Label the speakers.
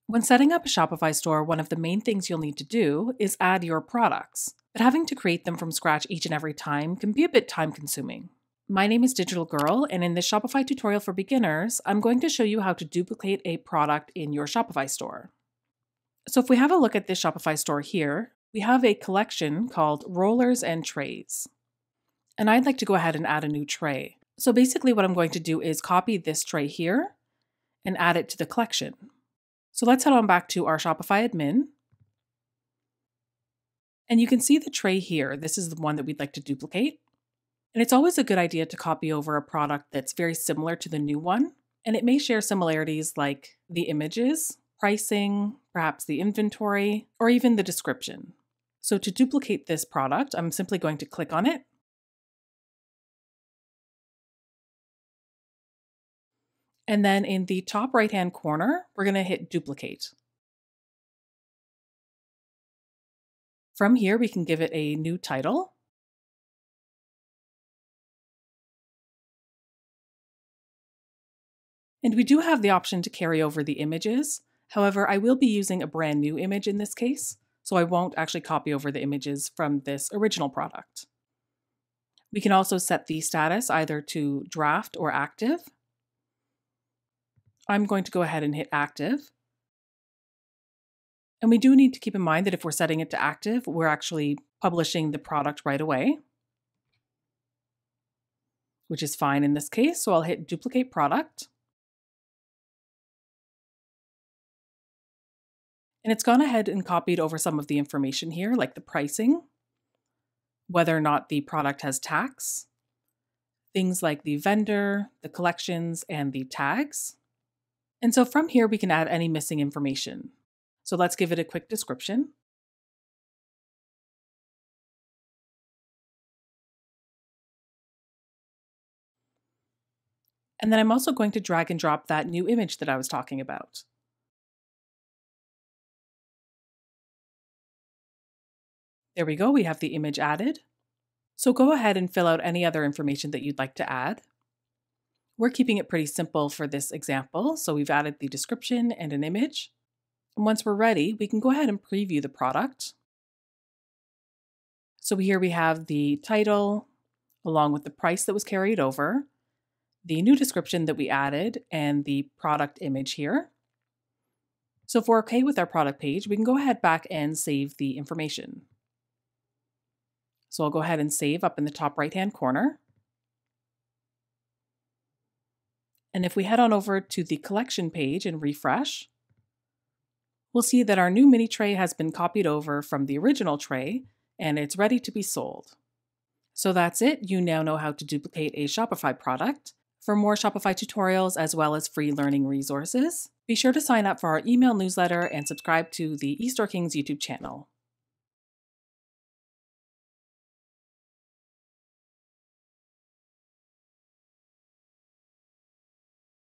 Speaker 1: When setting up a Shopify store, one of the main things you'll need to do is add your products, but having to create them from scratch each and every time can be a bit time consuming. My name is Digital Girl, and in this Shopify tutorial for beginners, I'm going to show you how to duplicate a product in your Shopify store. So if we have a look at this Shopify store here, we have a collection called Rollers and Trays. And I'd like to go ahead and add a new tray. So basically what I'm going to do is copy this tray here and add it to the collection. So let's head on back to our Shopify admin. And you can see the tray here. This is the one that we'd like to duplicate. And it's always a good idea to copy over a product that's very similar to the new one. And it may share similarities like the images, pricing, perhaps the inventory, or even the description. So to duplicate this product, I'm simply going to click on it. And then in the top right-hand corner, we're going to hit duplicate. From here, we can give it a new title. And we do have the option to carry over the images. However, I will be using a brand new image in this case, so I won't actually copy over the images from this original product. We can also set the status either to draft or active. I'm going to go ahead and hit active. And we do need to keep in mind that if we're setting it to active, we're actually publishing the product right away, which is fine in this case. So I'll hit duplicate product. And it's gone ahead and copied over some of the information here, like the pricing, whether or not the product has tax, things like the vendor, the collections, and the tags. And so from here, we can add any missing information. So let's give it a quick description. And then I'm also going to drag and drop that new image that I was talking about. There we go, we have the image added. So go ahead and fill out any other information that you'd like to add. We're keeping it pretty simple for this example, so we've added the description and an image. And once we're ready, we can go ahead and preview the product. So here we have the title, along with the price that was carried over, the new description that we added, and the product image here. So if we're okay with our product page, we can go ahead back and save the information. So I'll go ahead and save up in the top right-hand corner. And if we head on over to the collection page and refresh, we'll see that our new mini tray has been copied over from the original tray and it's ready to be sold. So that's it. You now know how to duplicate a Shopify product. For more Shopify tutorials as well as free learning resources, be sure to sign up for our email newsletter and subscribe to the eStoreKings YouTube channel.